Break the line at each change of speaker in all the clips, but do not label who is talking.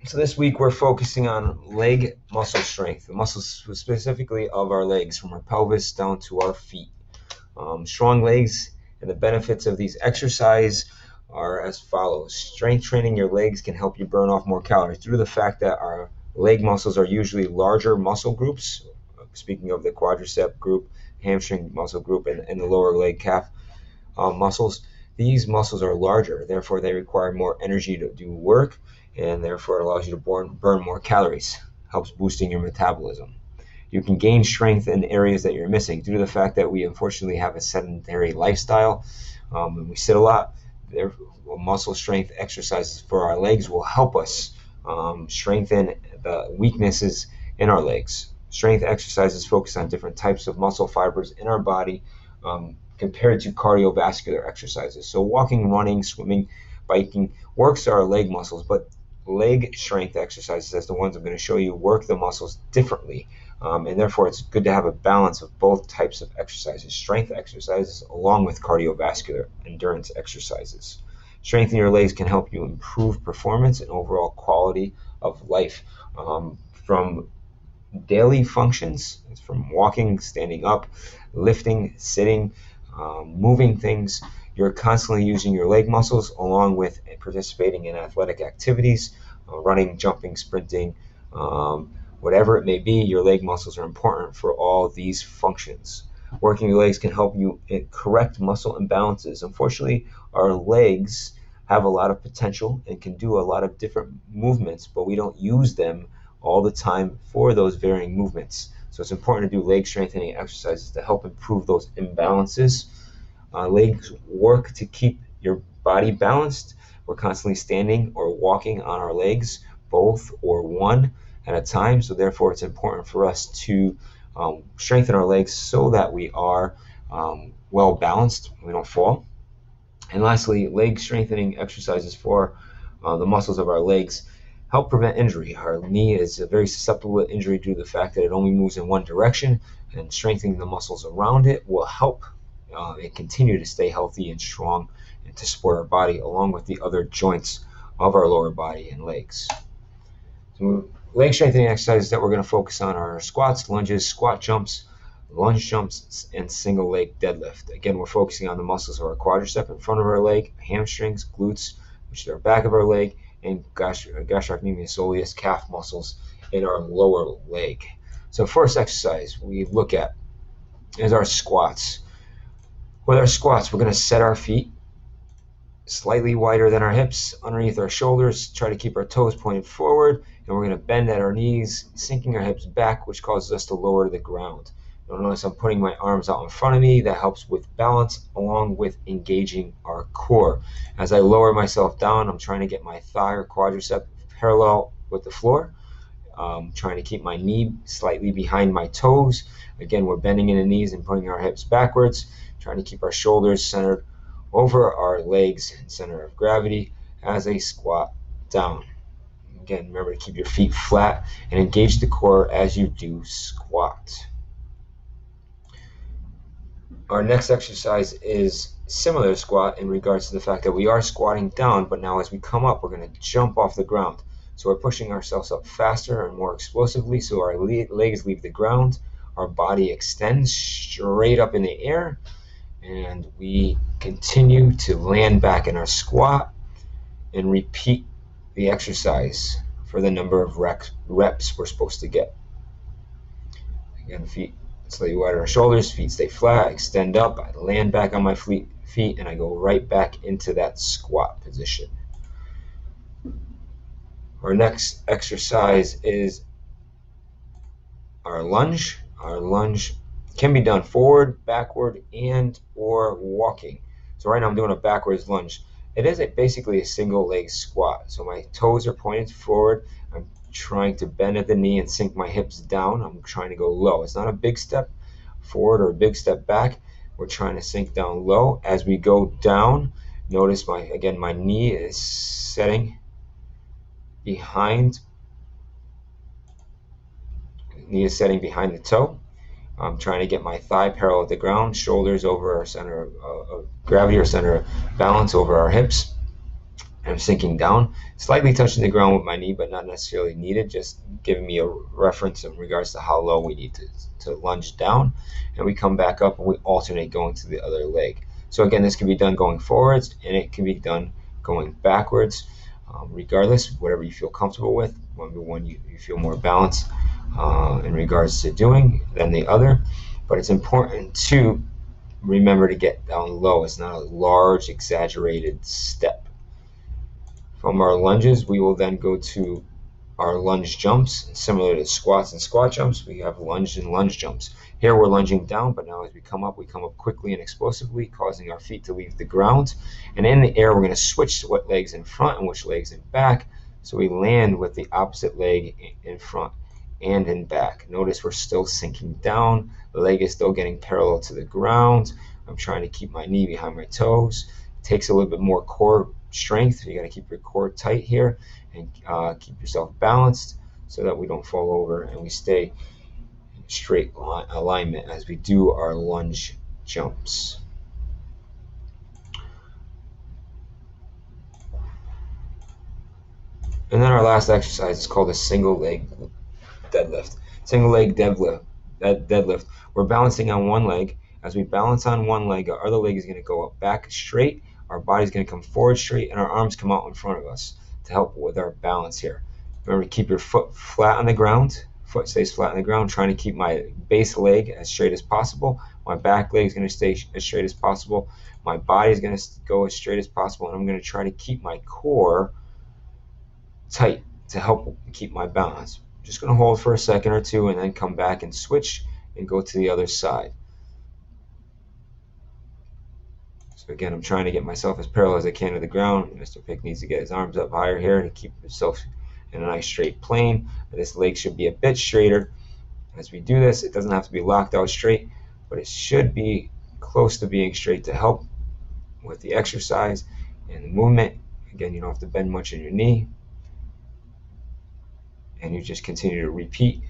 So this week we're focusing on leg muscle strength, the muscles specifically of our legs, from our pelvis down to our feet. Strong legs and the benefits of these exercise are as follows. Strength training your legs can help you burn off more calories due to the fact that our leg muscles are usually larger muscle groups. Speaking of the quadricep group, hamstring muscle group, and the lower leg calf muscles, these muscles are larger, therefore they require more energy to do work, and therefore it allows you to burn more calories, helps boosting your metabolism. You can gain strength in areas that you're missing due to the fact that we unfortunately have a sedentary lifestyle, and we sit a lot. Muscle strength exercises for our legs will help us strengthen the weaknesses in our legs. Strength exercises focus on different types of muscle fibers in our body, compared to cardiovascular exercises. So walking, running, swimming, biking works our leg muscles, but leg strength exercises, as the ones I'm going to show you, work the muscles differently. And therefore it's good to have a balance of both types of exercises, strength exercises along with cardiovascular endurance exercises. Strengthening your legs can help you improve performance and overall quality of life, from daily functions, from walking, standing up, lifting, sitting, moving things. You're constantly using your leg muscles along with participating in athletic activities, running, jumping, sprinting, whatever it may be. Your leg muscles are important for all these functions. Working your legs can help you correct muscle imbalances. Unfortunately, our legs have a lot of potential and can do a lot of different movements, but we don't use them all the time for those varying movements. So it's important to do leg strengthening exercises to help improve those imbalances. Legs work to keep your body balanced. We're constantly standing or walking on our legs, both or one at a time. So therefore, it's important for us to strengthen our legs so that we are well balanced, we don't fall. And lastly, leg strengthening exercises for the muscles of our legs help prevent injury. Our knee is very susceptible to injury due to the fact that it only moves in one direction, and strengthening the muscles around it will help it continue to stay healthy and strong and to support our body along with the other joints of our lower body and legs. So leg strengthening exercises that we're going to focus on are squats, lunges, squat jumps, lunge jumps, and single leg deadlift. Again, we're focusing on the muscles of our quadricep in front of our leg, hamstrings, glutes, which are back of our leg, and gastrocnemius soleus, calf muscles in our lower leg. So first exercise we look at is our squats. With our squats, we're going to set our feet slightly wider than our hips underneath our shoulders, try to keep our toes pointed forward, and we're going to bend at our knees, sinking our hips back, which causes us to lower to the ground. You'll notice I'm putting my arms out in front of me. That helps with balance along with engaging our core. As I lower myself down, I'm trying to get my thigh or quadricep parallel with the floor. Trying to keep my knee slightly behind my toes. Again, we're bending in the knees and putting our hips backwards, trying to keep our shoulders centered over our legs and center of gravity as I squat down. Again, remember to keep your feet flat and engage the core as you do squat. Our next exercise is similar to squat in regards to the fact that we are squatting down, but now as we come up, we're going to jump off the ground. So we're pushing ourselves up faster and more explosively, so our legs leave the ground, our body extends straight up in the air, and we continue to land back in our squat and repeat the exercise for the number of reps we're supposed to get. Again, feet slightly wider our shoulders, feet stay flat, extend up, I land back on my feet, and I go right back into that squat position. Our next exercise is our lunge. Our lunge can be done forward, backward, and or walking. So right now I'm doing a backwards lunge. It is basically a single leg squat. So my toes are pointed forward. I'm trying to bend at the knee and sink my hips down. I'm trying to go low. It's not a big step forward or a big step back. We're trying to sink down low. As we go down, notice my knee is setting behind the toe. I'm trying to get my thigh parallel with the ground, shoulders over our center of gravity or center of balance over our hips. I'm sinking down, slightly touching the ground with my knee, but not necessarily needed, just giving me a reference in regards to how low we need to lunge down. And we come back up and we alternate going to the other leg. So again, this can be done going forwards and it can be done going backwards. Regardless, whatever you feel comfortable with, one you feel more balanced in regards to doing than the other. But it's important to remember to get down low. It's not a large, exaggerated step. From our lunges, we will then go to our lunge jumps. Similar to squats and squat jumps, we have lunge and lunge jumps. Here we're lunging down, but now as we come up quickly and explosively, causing our feet to leave the ground. And in the air, we're going to switch to what legs in front and which legs in back. So we land with the opposite leg in front and in back. Notice we're still sinking down. The leg is still getting parallel to the ground. I'm trying to keep my knee behind my toes. It takes a little bit more core strength. You got to keep your core tight here and keep yourself balanced so that we don't fall over and we stay in straight alignment as we do our lunge jumps. And then our last exercise is called a single leg deadlift. Single leg deadlift. We're balancing on one leg. As we balance on one leg, our other leg is going to go up back straight. Our body's going to come forward straight, and our arms come out in front of us to help with our balance here. Remember to keep your foot flat on the ground. Foot stays flat on the ground, trying to keep my base leg as straight as possible. My back leg is going to stay as straight as possible. My body is going to go as straight as possible, and I'm going to try to keep my core tight to help keep my balance. I'm just going to hold for a second or two and then come back and switch and go to the other side. So again, I'm trying to get myself as parallel as I can to the ground. Mr. Pick needs to get his arms up higher here to keep himself in a nice straight plane. This leg should be a bit straighter. As we do this, it doesn't have to be locked out straight, but it should be close to being straight to help with the exercise and the movement. Again, you don't have to bend much in your knee. And you just continue to repeat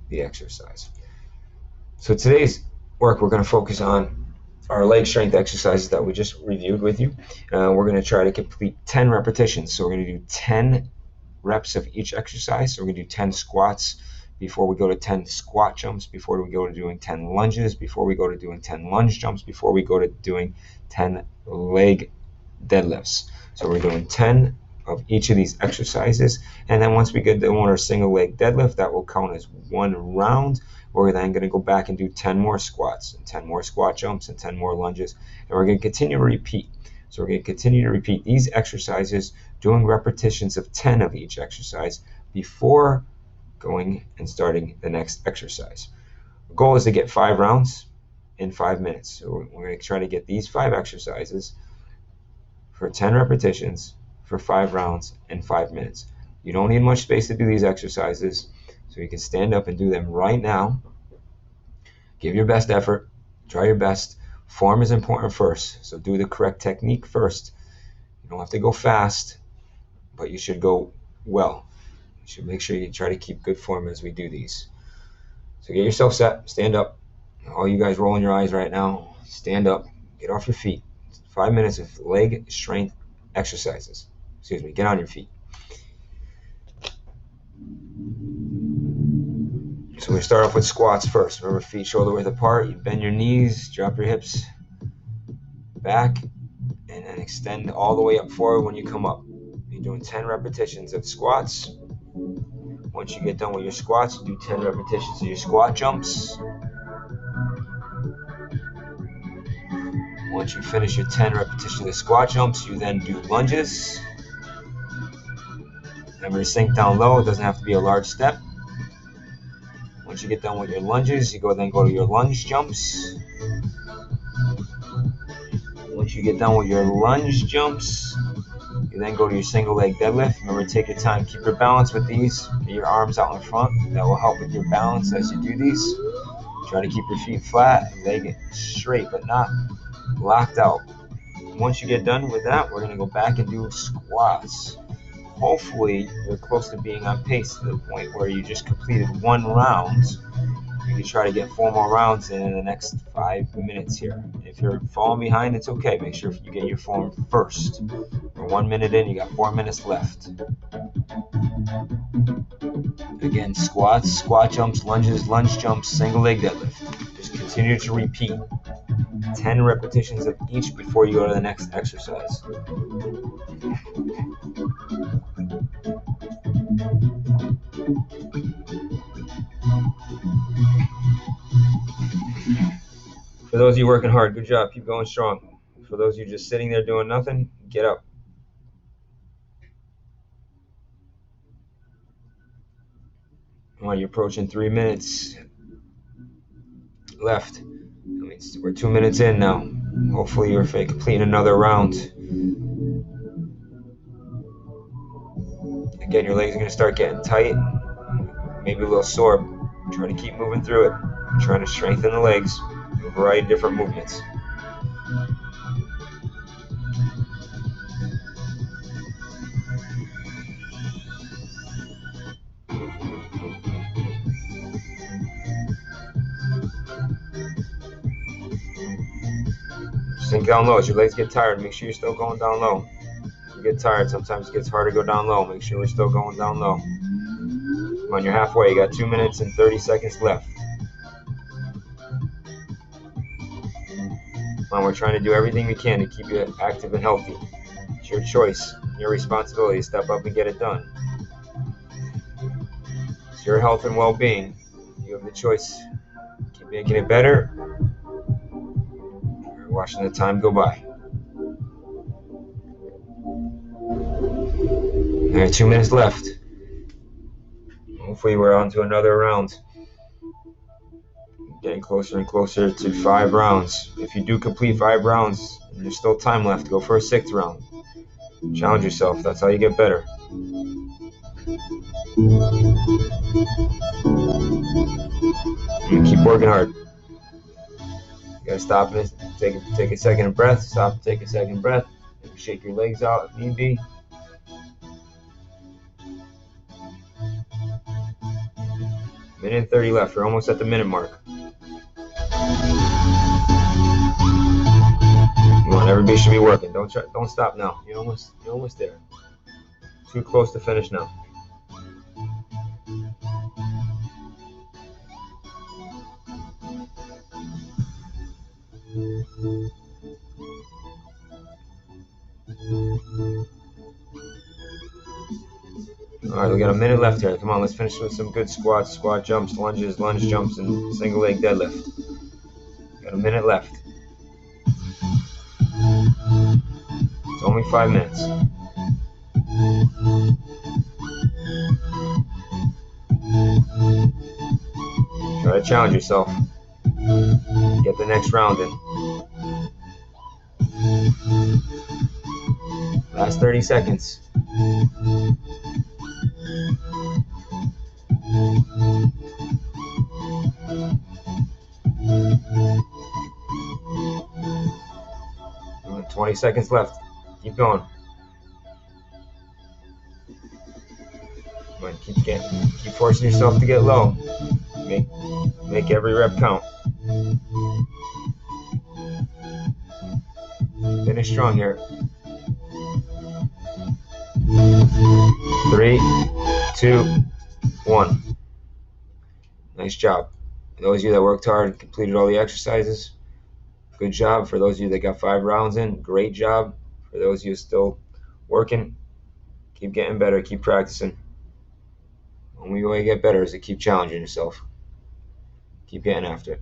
the exercise. So today's work, we're going to focus on our leg strength exercises that we just reviewed with you. We're going to try to complete 10 repetitions. So we're going to do 10 reps of each exercise. So we're going to do 10 squats before we go to 10 squat jumps, before we go to doing 10 lunges, before we go to doing 10 lunge jumps, before we go to doing 10 leg deadlifts. So we're doing 10 of each of these exercises, and then once we get done with our single leg deadlift, that will count as one round. We're then going to go back and do 10 more squats and 10 more squat jumps and 10 more lunges, and we're going to continue to repeat. So we're going to continue to repeat these exercises, doing repetitions of 10 of each exercise before going and starting the next exercise. The goal is to get 5 rounds in 5 minutes. So we're going to try to get these 5 exercises for 10 repetitions for 5 rounds in 5 minutes. You don't need much space to do these exercises, so you can stand up and do them right now. Give your best effort, try your best. Form is important first, so do the correct technique first. You don't have to go fast, but you should go well. You should make sure you try to keep good form as we do these. So get yourself set, stand up. All you guys rolling your eyes right now, stand up, get off your feet. 5 minutes of leg strength exercises. Get on your feet. So we start off with squats first. Remember, feet shoulder width apart. You bend your knees, drop your hips back, and then extend all the way up forward when you come up. You're doing 10 repetitions of squats. Once you get done with your squats, do 10 repetitions of your squat jumps. Once you finish your 10 repetitions of squat jumps, you then do lunges. Remember to sink down low. It doesn't have to be a large step. Once you get done with your lunges, you go to your lunge jumps. Once you get done with your lunge jumps, you then go to your single leg deadlift. Remember to take your time, keep your balance with these. Get your arms out in front. That will help with your balance as you do these. Try to keep your feet flat, leg straight, but not locked out. Once you get done with that, we're going to go back and do squats. Hopefully you're close to being on pace to the point where you just completed 1 round You can try to get 4 more rounds in the next 5 minutes here. If you're falling behind, it's okay. Make sure you get your form first. We're 1 minute in, you got 4 minutes left. Again, squats, squat jumps, lunges, lunge jumps, single leg deadlift. Just continue to repeat 10 repetitions of each before you go to the next exercise. For those of you working hard, good job. Keep going strong. For those of you just sitting there doing nothing, get up. Well, you're approaching 3 minutes left. That means we're 2 minutes in now. Hopefully you're completing another round. Again, your legs are going to start getting tight, maybe a little sore. Try to keep moving through it. Trying to strengthen the legs, a variety of different movements. Sink down low. As your legs get tired, make sure you're still going down low. You get tired, sometimes it gets harder to go down low. Make sure we're still going down low. Come on, you're halfway. You got 2 minutes and 30 seconds left. Come on, we're trying to do everything we can to keep you active and healthy. It's your choice, your responsibility to step up and get it done. It's your health and well-being. You have the choice. Keep making it better. You're watching the time go by. All right, 2 minutes left. Hopefully we're on to another round. Getting closer and closer to 5 rounds. If you do complete 5 rounds and there's still time left, go for a 6th round. Challenge yourself. That's how you get better. And keep working hard. You gotta stop and take a second breath. Stop, take a second breath. Shake your legs out if need be. Minute and 30 left. We're almost at the minute mark. Come on, everybody should be working. Don't stop now. You're almost there. Too close to finish now. All right, we got a minute left here. Come on, let's finish with some good squats, squat jumps, lunges, lunge jumps, and single leg deadlift. Got a minute left. It's only 5 minutes. Try to challenge yourself. Get the next round in. Last 30 seconds. Only 20 seconds left. Keep going. Come on, keep forcing yourself to get low. Make every rep count. Finish strong here. 3, 2, 1. Nice job. For those of you that worked hard and completed all the exercises, good job. For those of you that got 5 rounds in, great job. For those of you still working, keep getting better, keep practicing. The only way to get better is to keep challenging yourself. Keep getting after it.